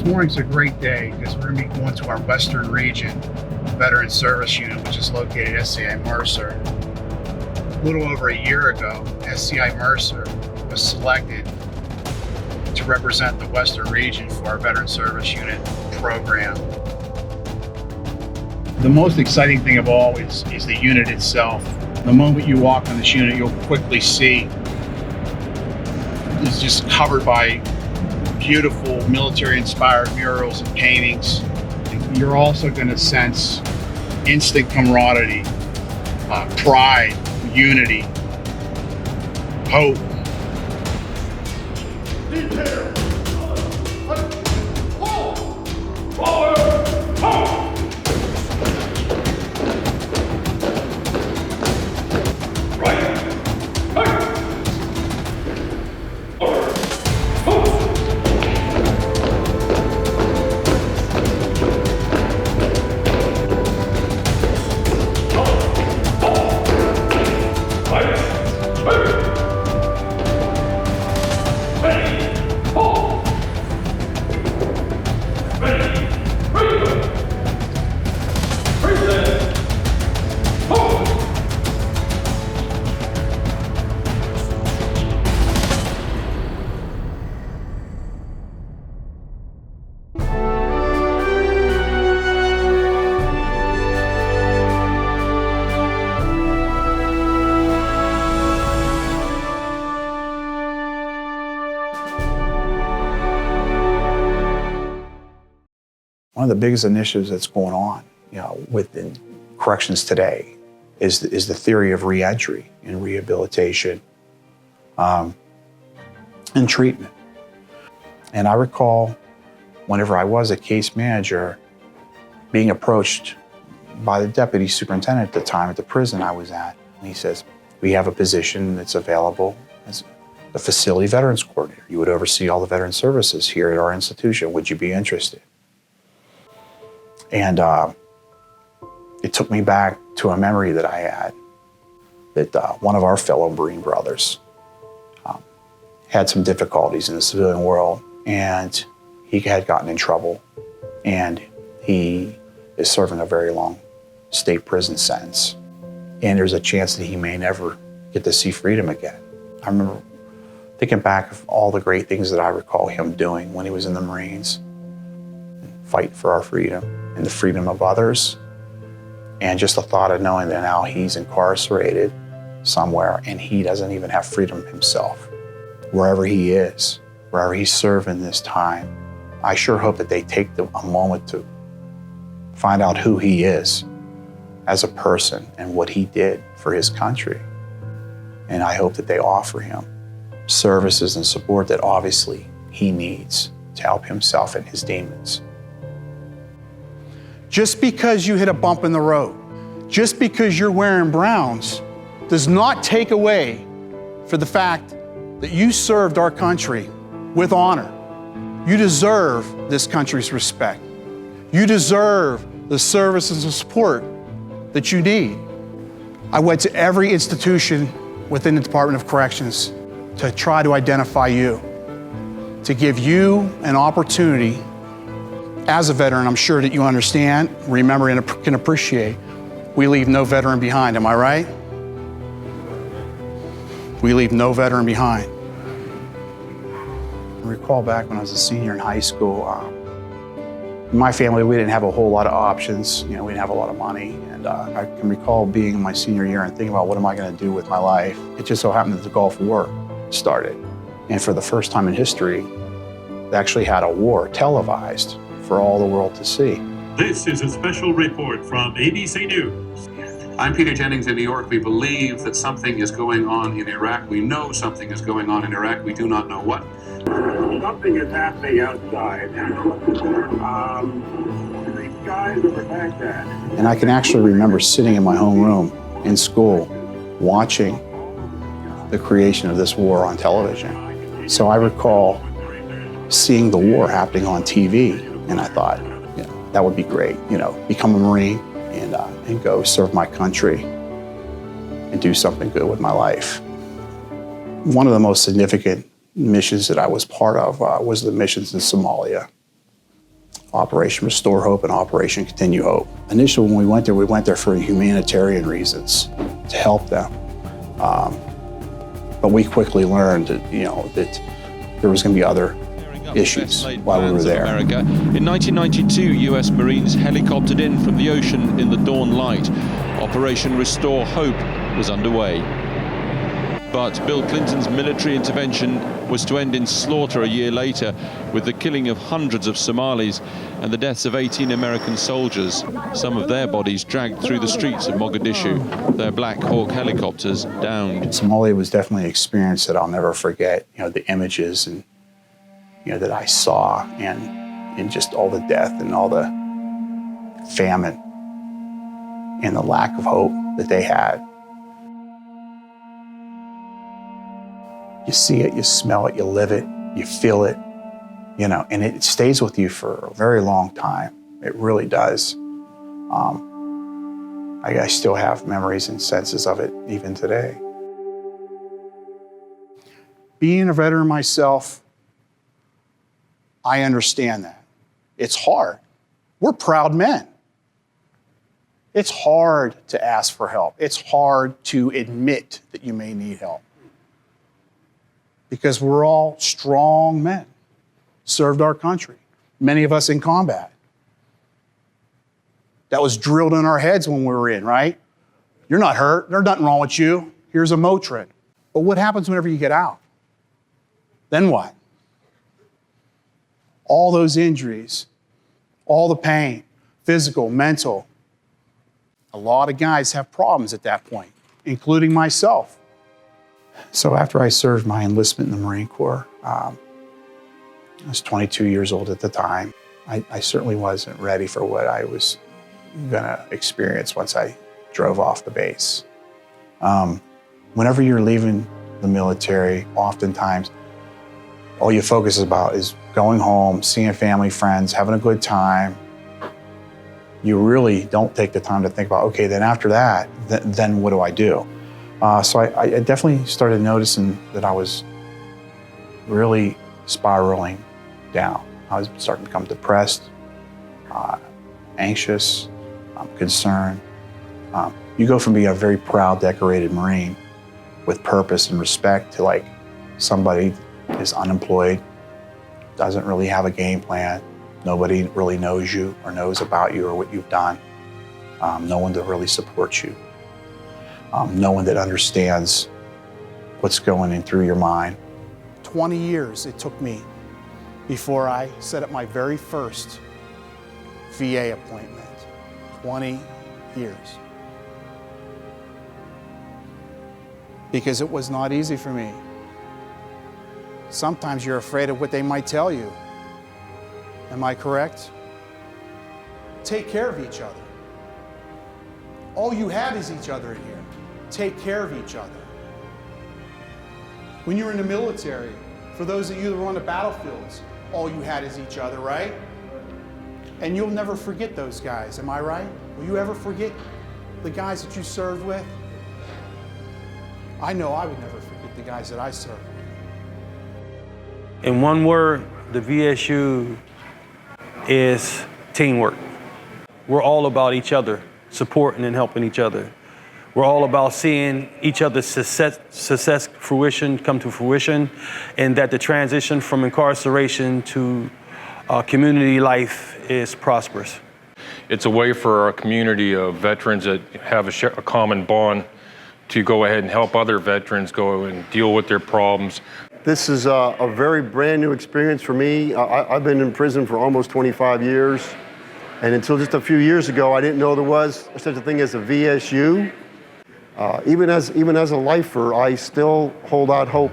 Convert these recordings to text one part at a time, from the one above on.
morning's a great day because we're going to be going to our Western Region Veterans Service Unit, which is located at SCI Mercer. A little over a year ago, SCI Mercer was selected to represent the Western Region for our Veterans Service Unit program. The most exciting thing of all is the unit itself. The moment you walk on this unit, you'll quickly see it's just covered by beautiful military-inspired murals and paintings. You're also going to sense instant camaraderie, pride, unity, hope. One of the biggest initiatives that's going on, within corrections today is the theory of reentry and rehabilitation and treatment. And I recall whenever I was a case manager being approached by the deputy superintendent at the time at the prison I was at. And he says, we have a position that's available as the facility veterans coordinator. You would oversee all the veteran services here at our institution. Would you be interested? And it took me back to a memory that I had that one of our fellow Marine brothers had some difficulties in the civilian world, and he had gotten in trouble, and he is serving a very long state prison sentence. And there's a chance that he may never get to see freedom again. I remember thinking back of all the great things that I recall him doing when he was in the Marines, fight for our freedom and the freedom of others. And just the thought of knowing that now he's incarcerated somewhere and he doesn't even have freedom himself. Wherever he is, wherever he's serving this time, I sure hope that they take a moment to find out who he is as a person and what he did for his country. And I hope that they offer him services and support that obviously he needs to help himself and his demons. Just because you hit a bump in the road, just because you're wearing browns, does not take away for the fact that you served our country with honor. You deserve this country's respect. You deserve the services and support that you need. I went to every institution within the Department of Corrections to try to identify you, to give you an opportunity. As a veteran, I'm sure that you understand, remember, and can appreciate, we leave no veteran behind, am I right? We leave no veteran behind. I recall back when I was a senior in high school, in my family, we didn't have a whole lot of options. We didn't have a lot of money. And I can recall being in my senior year and thinking about what am I going to do with my life. It just so happened that the Gulf War started. And for the first time in history, they actually had a war televised for all the world to see. This is a special report from ABC News. I'm Peter Jennings in New York. We believe that something is going on in Iraq. We know something is going on in Iraq. We do not know what. Something is happening outside. The skies over Baghdad. And I can actually remember sitting in my homeroom in school watching the creation of this war on television. So I recall seeing the war happening on TV, and I thought, that would be great, become a Marine and go serve my country and do something good with my life. One of the most significant missions that I was part of was the missions in Somalia. Operation Restore Hope and Operation Continue Hope. Initially, when we went there for humanitarian reasons to help them. But we quickly learned that, that there was going to be other issues while we were there. America. In 1992, U.S. Marines helicoptered in from the ocean in the dawn light. Operation Restore Hope was underway. But Bill Clinton's military intervention was to end in slaughter a year later, with the killing of hundreds of Somalis and the deaths of 18 American soldiers, some of their bodies dragged through the streets of Mogadishu, their Black Hawk helicopters downed. Somalia was definitely an experience that I'll never forget. The images and that I saw, and just all the death and all the famine and the lack of hope that they had. You see it, you smell it, you live it, you feel it, and it stays with you for a very long time. It really does. I still have memories and senses of it even today. Being a veteran myself, I understand that. It's hard. We're proud men. It's hard to ask for help. It's hard to admit that you may need help. Because we're all strong men, served our country, many of us in combat. That was drilled in our heads when we were in, right? You're not hurt, there's nothing wrong with you. Here's a Motrin. But what happens whenever you get out? Then what? All those injuries, all the pain, physical, mental. A lot of guys have problems at that point, including myself. So after I served my enlistment in the Marine Corps, I was 22 years old at the time. I certainly wasn't ready for what I was gonna experience once I drove off the base. Whenever you're leaving the military, oftentimes, all you focus about is going home, seeing family, friends, having a good time. You really don't take the time to think about, okay, then after that, then what do I do? So I definitely started noticing that I was really spiraling down. I was starting to become depressed, anxious, concerned. You go from being a very proud, decorated Marine with purpose and respect to like somebody is unemployed, doesn't really have a game plan. Nobody really knows you or knows about you or what you've done. No one to really support you. No one that understands what's going in through your mind. 20 years it took me before I set up my very first VA appointment. 20 years. Because it was not easy for me. Sometimes you're afraid of what they might tell you. Am I correct? Take care of each other. All you have is each other in here. Take care of each other. When you were in the military, for those of you that were on the battlefields, all you had is each other, right? And you'll never forget those guys, am I right? Will you ever forget the guys that you served with? I know I would never forget the guys that I served with. In one word, the VSU is teamwork. We're all about each other, supporting and helping each other. We're all about seeing each other's success come to fruition, and that the transition from incarceration to community life is prosperous. It's a way for our community of veterans that have a common bond to go ahead and help other veterans go and deal with their problems. This is a very brand new experience for me. I've been in prison for almost 25 years, and until just a few years ago, I didn't know there was such a thing as a VSU. Even as a lifer, I still hold out hope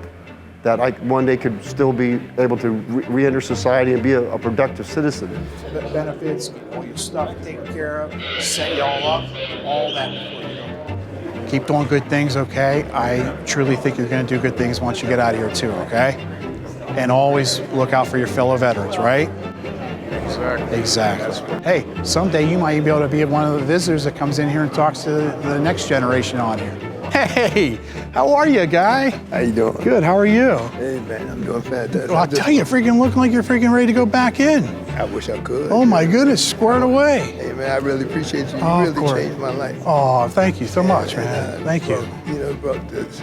that I one day could still be able to re-enter society and be a productive citizen. Benefits, get all your stuff taken care of, set you all up, all that before you go. Keep doing good things, okay? I truly think you're gonna do good things once you get out of here too, okay? And always look out for your fellow veterans, right? Exactly. Hey, someday you might be able to be one of the visitors that comes in here and talks to the next generation on here. Hey, how are you, guy? How you doing? Good, how are you? Hey, man, I'm doing fantastic. Well, I'll tell you, freaking look like you're freaking ready to go back in. I wish I could. Oh my goodness, squared away. Hey, man, I really appreciate you. You Oh, of really course. changed my life. Oh, thank you so much, man. Thank you. You know, brought this,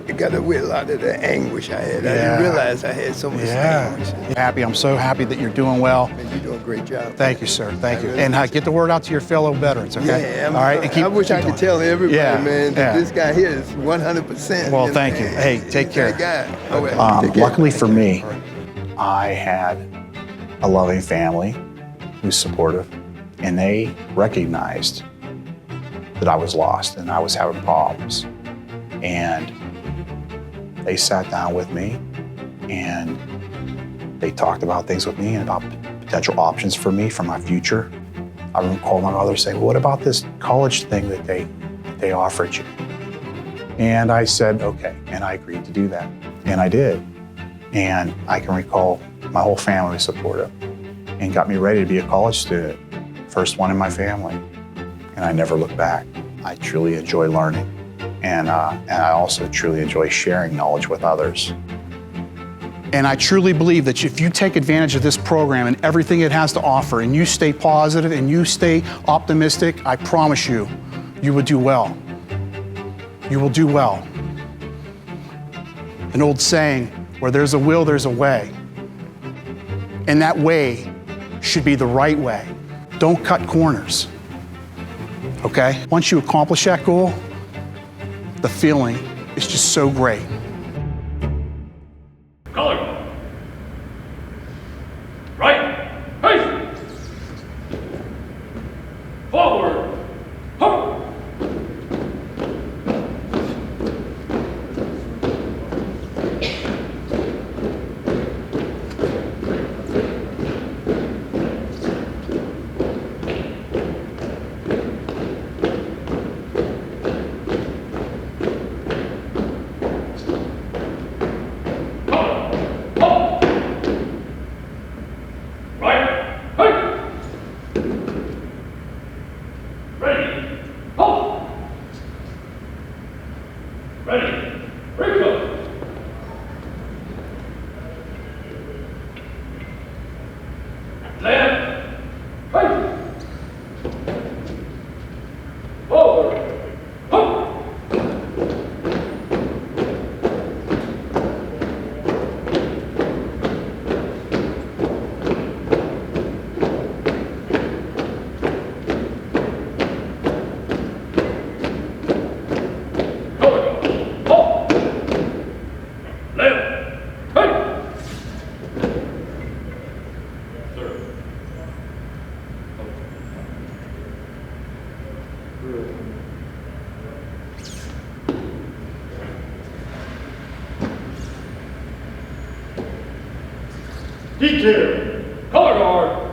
it got away a lot of the anguish I had. I Yeah. didn't realize I had so much anguish. Happy, I'm so happy that you're doing well. Man, you're doing a great job. Thank you, sir. Thank you. really And get the word out to your fellow veterans, okay? Yeah, All right. And I wish I could tell everybody, Yeah, man, that yeah. this guy here is 100%. Well, thank you. Hey, take care. That guy. All right, take care. Luckily for me, I had a loving family who's supportive, and they recognized that I was lost and I was having problems. And they sat down with me and they talked about things with me and about potential options for me for my future. I recall my mother saying, well, what about this college thing that they offered you? And I said, okay, and I agreed to do that. And I did. And I can recall my whole family was supportive and got me ready to be a college student, first one in my family. And I never looked back. I truly enjoy learning. And I also truly enjoy sharing knowledge with others. And I truly believe that if you take advantage of this program and everything it has to offer, and you stay positive and you stay optimistic, I promise you, you will do well. You will do well. An old saying, where there's a will, there's a way. And that way should be the right way. Don't cut corners, okay? Once you accomplish that goal, the feeling is just so great. Color. Right. Face. Forward. Ho. Detail. Color guard.